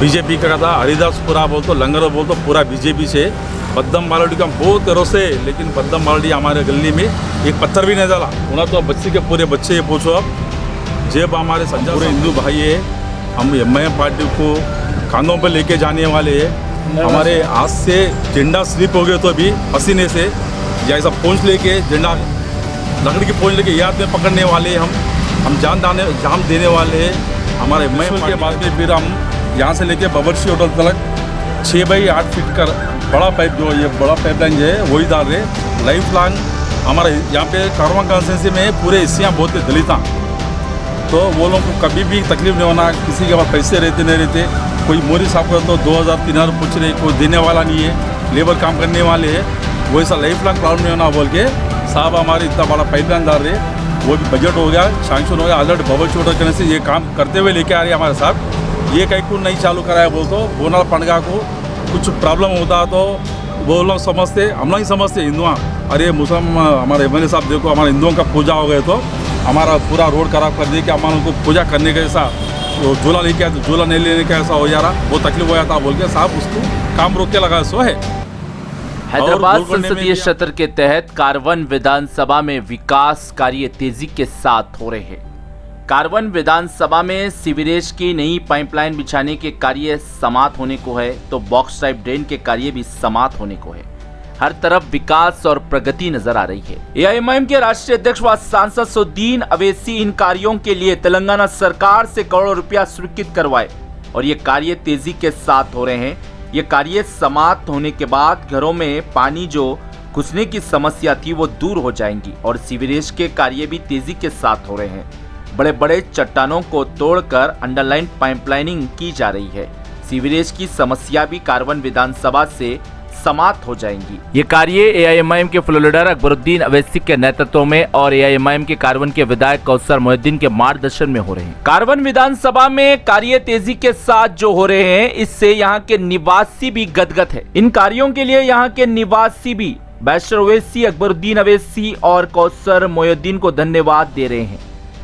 BJP का था हरिदासपुरा बोल तो लंगर बोल तो पूरा बीजेपी से बद्दम बालोडी का बहुत तरह से, लेकिन बद्दम बालोडी हमारे गली में एक पत्थर भी नहीं डाला। उन्हें तो बच्चे के पूरे बच्चे ये पूछो अब जब हमारे संजय पूरे हिंदू भाई है, हम एमआईएम पार्टी को कांधों पर लेके जाने वाले हैं। हमारे हाथ से झंडा स्लिप हो गए तो अभी पसीने से जैसा पोंछ लेके झंडा लकड़ी की पोंछ लेके याद में पकड़ने वाले हम जान देने वाले हैं। हमारे एमआईएम के बाद में फिर हम यहाँ से लेके बबरशी होटल तक 6 बाई 8 फीट का बड़ा पाइप, जो ये बड़ा पाइपलाइन है वही डाल रहे लाइफ लॉन्ग। हमारे यहाँ पे कारवां कॉन्स्टिट्यूंसी में पूरे हिस्से बहुत दलित हैं, तो वो लोगों को कभी भी तकलीफ नहीं होना। किसी के पास पैसे रहते नहीं रहते, कोई मोदी साहब को तो 2000-3000 पूछ रहे, कोई देने वाला नहीं है, लेबर काम करने वाले है, वैसा लाइफ लॉन्ग प्रॉब्लम नहीं होना बोल के साहब हमारे इतना बड़ा पाइपलाइन डाल रहे। वो भी बजट हो गया, सैंक्शन हो गया, अलर्ट बबल शूटर करने से ये काम करते हुए लेके आ रहे हैं हमारे साथ। ये कहीं को नहीं चालू कराया बोल तो बोनाल पंडगा को कुछ प्रॉब्लम होता तो वो लोग समझते, हम लोग ही समझते हिंदुआ। अरे मुसलमान हमारे एमएलए साहब देखो हमारे हिंदुओं का पूजा हो गए तो हमारा पूरा रोड खराब कर दिया कि हमारे को पूजा करने का ऐसा झूला लेके आया, झूला नहीं लेने का ऐसा हो जा रहा, वो तकलीफ हो जाता बोल के साहब उसको काम रोक के लगा सो है। हैदराबाद संसदीय क्षेत्र के तहत कारवन विधानसभा में विकास कार्य तेजी के साथ हो रहे हैं। कारवन विधानसभा में सीवरेज की नई पाइपलाइन बिछाने के कार्य समाप्त होने को है, तो बॉक्स टाइप ड्रेन के कार्य भी समाप्त होने को है। हर तरफ विकास और प्रगति नजर आ रही है। एआईएमआईएम के राष्ट्रीय अध्यक्ष व सांसद सउद्दीन अवैसी इन कार्यों के लिए तेलंगाना सरकार से करोड़ों रुपया स्वीकृत करवाए और ये कार्य तेजी के साथ हो रहे हैं। ये कार्य समाप्त होने के बाद घरों में पानी जो घुसने की समस्या थी वो दूर हो जाएंगी और सीवरेज के कार्य भी तेजी के साथ हो रहे हैं। बड़े बड़े चट्टानों को तोड़कर अंडरलाइन पाइपलाइनिंग की जा रही है। सीवरेज की समस्या भी कारवन विधानसभा से समाप्त हो जाएंगी। ये कार्य एआईएमआईएम के फ्लोर लीडर अकबरुद्दीन अवैसी के नेतृत्व में और एआईएमआईएम के कारवन के विधायक कौसर मोहिउद्दीन के मार्गदर्शन में हो रहे हैं। कारवन विधानसभा में कार्य तेजी के साथ जो हो रहे हैं, इससे यहाँ के निवासी भी गदगद है। इन कार्यों के लिए यहाँ के निवासी भी बैरिस्टर अवैसी, अकबरुद्दीन अवैसी और कौसर मोहिउद्दीन को धन्यवाद दे रहे हैं।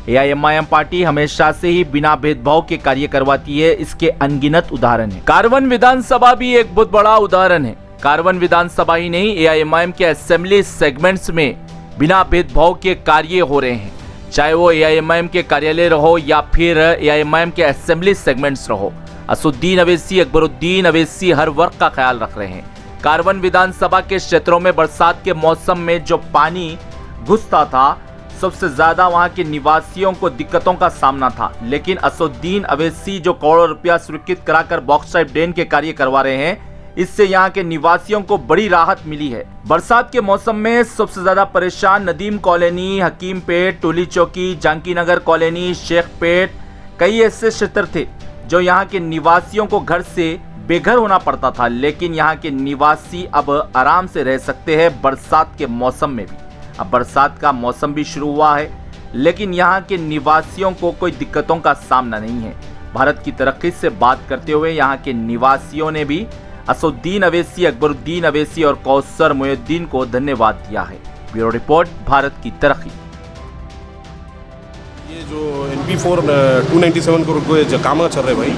एआईएमआईएम पार्टी हमेशा से ही बिना भेदभाव के कार्य करवाती है, इसके अनगिनत उदाहरण है। कारवन विधानसभा भी एक बहुत बड़ा उदाहरण है। कारवन विधानसभा ही नहीं, एआईएमआईएम के असेंबली सेगमेंट्स में बिना भेदभाव के कार्य हो रहे हैं, चाहे वो एआईएमआईएम के कार्यालय रहो या फिर एआईएमआईएम के असेंबली सेगमेंट्स रहो। असदुद्दीन अवैसी, अकबरुद्दीन अवैसी हर वर्ग का ख्याल रख रहे हैं। कारवन विधानसभा के क्षेत्रों में बरसात के मौसम में जो पानी घुसता था, सबसे ज्यादा वहां के निवासियों को दिक्कतों का सामना था, लेकिन असदुद्दीन अवैसी जो करोड़ों रुपया स्वीकृत कराकर बॉक्स टाइप ड्रेन के कार्य करवा रहे हैं, इससे यहाँ के निवासियों को बड़ी राहत मिली है। बरसात के मौसम में सबसे ज्यादा परेशान नदीम कॉलोनी, हकीम पेट, टोली चौकी, जानकी नगर कॉलोनी, शेख पेट, कई ऐसे क्षेत्र थे जो यहाँ के निवासियों को घर से बेघर होना पड़ता था, लेकिन यहाँ के निवासी अब आराम से रह सकते हैं बरसात के मौसम में भी। अब बरसात का मौसम भी शुरू हुआ है, लेकिन यहाँ के निवासियों को कोई दिक्कतों का सामना नहीं है। भारत की तरक्की से बात करते हुए यहाँ के निवासियों ने भी असदुद्दीन अवैसी, अकबरुद्दीन अवैसी और कौसर मोहिउद्दीन को धन्यवाद दिया है। ब्यूरो रिपोर्ट, भारत की तरक्की। ये जो NP4 297 करोड़ जो काम चल रहे भाई,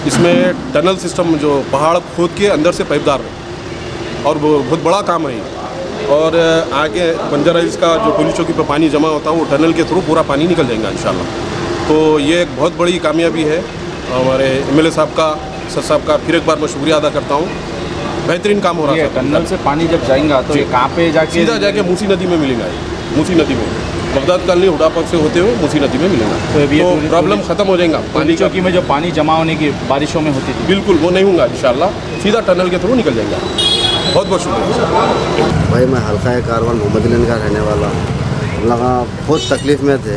इसमें टनल सिस्टम जो पहाड़ खोद के अंदर से पाइप डाल रहे और वो बहुत बड़ा काम है। और आगे बंजारा हिल्स का जो पुलिस चौकी पर पानी जमा होता है, वो टनल के थ्रू पूरा पानी निकल जाएगा इंशाल्लाह। तो ये एक बहुत बड़ी कामयाबी है हमारे एमएलए साहब का, सर साहब का फिर एक बार मैं शुक्रिया अदा करता हूँ। बेहतरीन काम हो रहा है। टनल से पानी जब जाएगा तो ये कहाँ पे जाके सीधा जाके मूसी नदी में मिलेगा। ये मूसी नदी में बगदाद कॉलोनी हुडापक से होते हुए मूसी नदी में मिलेगा, तो प्रॉब्लम खत्म हो जाएगा। पानी चौकी में जो पानी जमा होने की बारिशों में होती थी, बिल्कुल वो नहीं होगा इंशाल्लाह, सीधा टनल के थ्रू निकल जाएगा। बहुत बहुत शुक्रिया भाई। मैं हल्का कारवन मोहम्मदीन का रहने वाला हूँ। लगा बहुत तकलीफ़ में थे,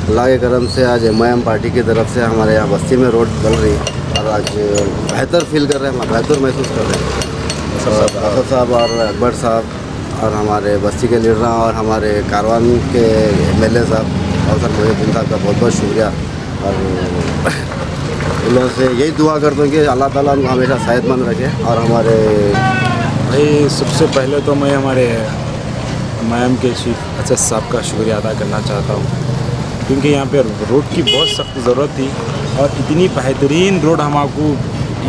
अल्लाह के करम से आज एमआईएम पार्टी की तरफ से हमारे यहाँ बस्ती में रोड बन रही और आज बेहतर फील कर रहे हैं, बेहतर महसूस कर रहे हैं। असद साहब और अकबर साहब और हमारे बस्ती के लीडर और हमारे कारवान के एमएलए साहब और सर मोहिउद्दीन साहब का बहुत बहुत शुक्रिया। और उन लोगों से यही दुआ करता हूँ कि अल्लाह ताला उनको हमेशा सेहतमंद रखे। और हमारे भाई सबसे पहले तो मैं हमारे एमआईएम के चीफ असद साहब का शुक्रिया अदा करना चाहता हूँ, क्योंकि यहाँ पे रोड की बहुत सख्त ज़रूरत थी और इतनी बेहतरीन रोड हमको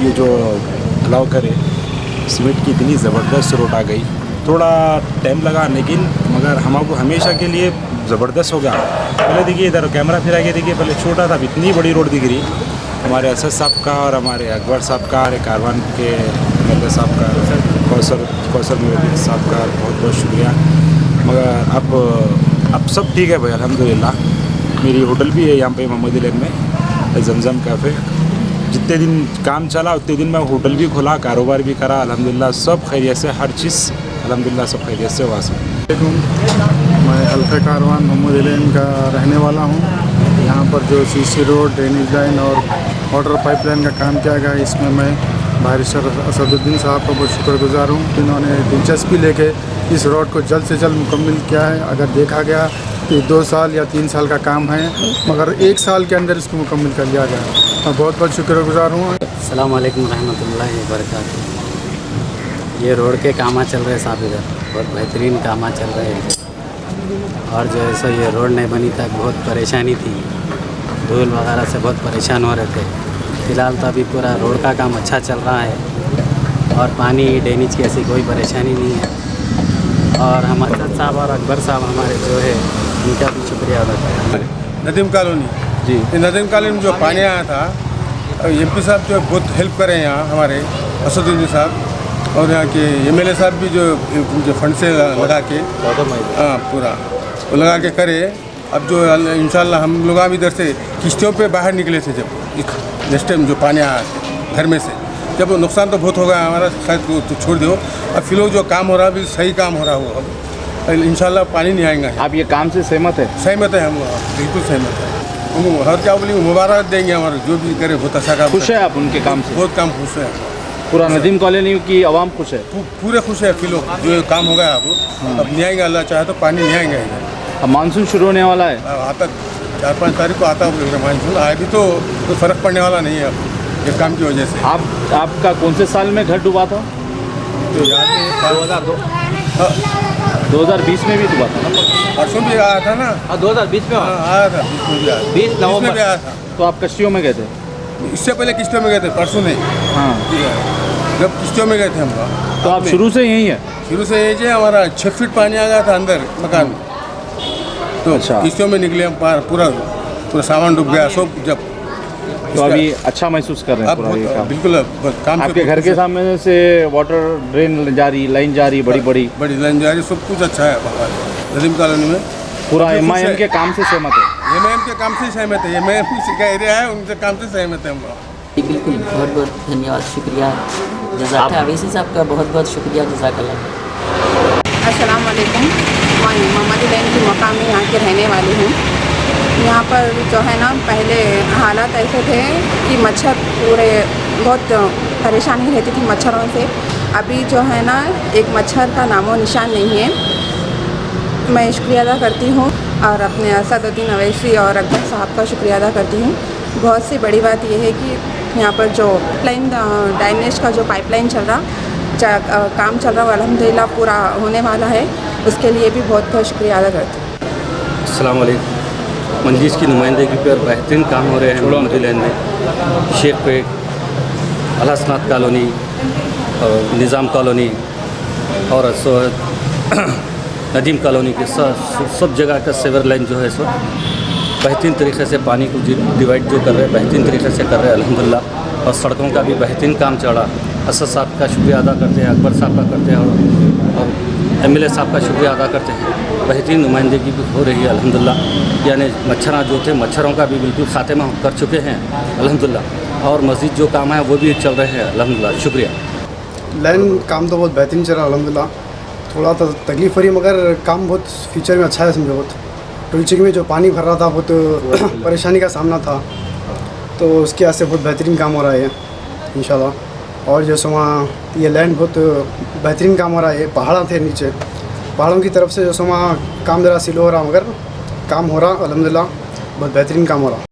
ये जो अलाउ करे, सीमेंट की इतनी ज़बरदस्त रोड आ गई। थोड़ा टाइम लगा लेकिन मगर हमको हमेशा के लिए ज़बरदस्त हो गया। पहले देखिए इधर कैमरा फिरा के देखिए, पहले छोटा था, इतनी बड़ी रोड दिख रही। हमारे असद साहब का और हमारे अकबर साहब का और कारवान के एमएलए साहब का, कौसर मोहम्मद साहब का बहुत बहुत शुक्रिया। मगर अब सब ठीक है भाई, अल्हम्दुलिल्लाह। मेरी होटल भी है यहाँ पे मोहम्मदी लेन में, जमजम कैफ़े। जितने दिन काम चला उतने दिन मैं होटल भी खोला, कारोबार भी करा, अल्हम्दुलिल्लाह सब खैरियत से, हर चीज़ अल्हम्दुलिल्लाह सब खैरियत से हुआ सब। मैं हल्का कारवान मोहम्मदी लेन का रहने वाला हूँ। यहाँ पर जो सीसी रोड, ड्रेनेज लाइन और वाटर पाइपलाइन का काम किया गया, इसमें मैं बैरिस्टर असदुद्दीन साहब का बहुत शुक्रगुजार हूँ। इन्होंने दिलचस्पी लेके इस रोड को जल्द से जल्द मुकम्मल किया है। अगर देखा गया तो 2 साल या 3 साल का काम है, मगर 1 साल के अंदर इसको मुकम्मल कर लिया गया। मैं बहुत बहुत शुक्रगुजार हूँ। अस्सलाम वालेकुम रहमतुल्लाहि व बरकातहू। ये रोड के काम चल रहे साहब, इधर बहुत बेहतरीन काम चल रहे हैं। और जो है सो ये रोड नहीं बनी तक बहुत परेशानी थी, धूल वगैरह से बहुत परेशान हो रहे थे। फ़िलहाल तो अभी पूरा रोड का काम अच्छा चल रहा है और पानी ड्रेनेज की ऐसी कोई परेशानी नहीं है। और हमारे असद साहब और अकबर साहब हमारे जो है उनका भी शुक्रिया अदा करें। नदीम कॉलोनी जी, नदीम कॉलोनी में जो पानी आया था, एमपी साहब जो बहुत हेल्प करे हैं यहाँ हमारे असदुद्दीन साहब, और यहाँ के एमएलए साहब भी जो फंड से लगा के पूरा वो लगा के करे। अब जो इंशाल्लाह हम लोग अब इधर से किश्तियों पे बाहर निकले थे, जब नेक्स्ट टाइम जो पानी आया घर में से, जब नुकसान तो बहुत हो गया हमारा, शायद तो छोड़ दो। अब फिर जो काम हो रहा है अभी सही काम हो रहा है, अब इंशाल्लाह पानी नहीं आएगा। आप ये काम से सहमत है? सहमत है हम, बिल्कुल सहमत है। हम हर क्या बोली मुबारक देंगे, हमारा जो भी करे बहुत अच्छा काम। खुश है आप उनके काम से? बहुत काम खुश है। पूरा नदीम कॉलोनी की आवाम खुश है? पूरे खुश है। फिर जो काम हो गया अब नहीं आएंगे, अल्लाह चाहे तो पानी नहीं आएंगे। अब मानसून शुरू होने वाला है, आता 4-5 तारीख को आता है मानसून। अभी तो कोई फ़र्क पड़ने वाला नहीं है अब ये काम की वजह से। आपका कौन से साल में घर डूबा था? तो यहाँ 2020 में भी डूबा था ना? परसों भी आया था ना? 2020 में आया था, 20 नवंबर में आया था। तो आप कश्तियों में गए थे? इससे पहले किश्तियों में गए थे, परसों नहीं। हाँ, जब किश्तियों में गए थे हम। तो आप शुरू से यहीं है? शुरू से यही है। हमारा 6 फीट पानी आ गया था अंदर मकान में, तो अच्छा। किश्तियों में निकले हम, पूरा सामान डूब गया सब। जब तो अभी अच्छा महसूस कर रहे हैं पूरा ये काम? बिल्कुल काम। आपके घर के सामने से वाटर ड्रेन जा रही, लाइन जा रही, बड़ी लाइन जा रही, सब कुछ अच्छा है नदीम कॉलोनी में। पूरा एमआईएम के काम से सहमत है? एमआईएम के काम से सहमत है। एमआईएम का एरिया है, उनके काम से सहमत है हम लोग। बिल्कुल, बहुत बहुत धन्यवाद, शुक्रिया जज़ाक। अवैसी साहब का बहुत बहुत शुक्रिया, जज़ाकल्लाह। अस्सलाम वालेकुम। मैं मोहम्मदी लेन की मकामी यहाँ की रहने वाली हूँ। यहाँ पर जो है ना, पहले हालात ऐसे थे कि मच्छर पूरे बहुत परेशानी रहती थी मच्छरों से। अभी जो है ना, एक मच्छर का नामो निशान नहीं है। मैं शुक्रिया अदा करती हूँ और अपने असदुद्दीन अवैसी और अकबर साहब का शुक्रिया अदा करती हूँ। बहुत सी बड़ी बात यह है कि यहाँ पर जो ड्रेनेज का जो पाइपलाइन चल रहा, काम चल रहा, अल्हम्दुलिल्लाह पूरा होने वाला है। उसके लिए भी बहुत बहुत शुक्रिया अदा करती हूँ। अस्सलाम वालेकुम। मंजिश की नुमाइंदगी पर बेहतरीन काम हो रहे हैं मोहम्मदी लेन में। शेख पेट, अलहसनात कॉलोनी और निज़ाम कॉलोनी और नदीम कॉलोनी के सब जगह का सेवर लाइन जो है सो बेहतरीन तरीके से पानी को डिवाइड जो कर रहे हैं, बेहतरीन तरीके से कर रहे हैं अल्हम्दुलिल्लाह। और सड़कों का भी बेहतरीन काम चला। असद साहब का शुक्रिया अदा करते हैं, अकबर साहब का करते हैं और एमएलए साहब का शुक्रिया अदा करते हैं। बेहतरीन नुमाइंदगी भी हो रही है अल्हम्दुलिल्लाह। यानी मच्छर जो थे, मच्छरों का भी बिल्कुल खात्मा कर चुके हैं अल्हम्दुलिल्लाह। और मस्जिद जो काम है वो भी चल रहे हैं अल्हम्दुलिल्लाह। शुक्रिया। लाइन काम तो बहुत बेहतरीन चल रहा है अल्हम्दुलिल्लाह। थोड़ा तो तकलीफ हो रही है, मगर काम बहुत फ्यूचर में अच्छा है समझो। बहुत टोलचिक में जो पानी भर रहा था, बहुत परेशानी का सामना था, तो उसके वजह से बहुत बेहतरीन काम हो रहा है इंशाल्लाह। और जैसे वहाँ ये लैंड बहुत बेहतरीन काम हो रहा है। पहाड़ थे नीचे, पहाड़ों की तरफ से जैसे वहाँ काम ज़रा स्लो हो रहा, मगर काम हो रहा अल्हम्दुलिल्लाह, बहुत बेहतरीन काम हो रहा।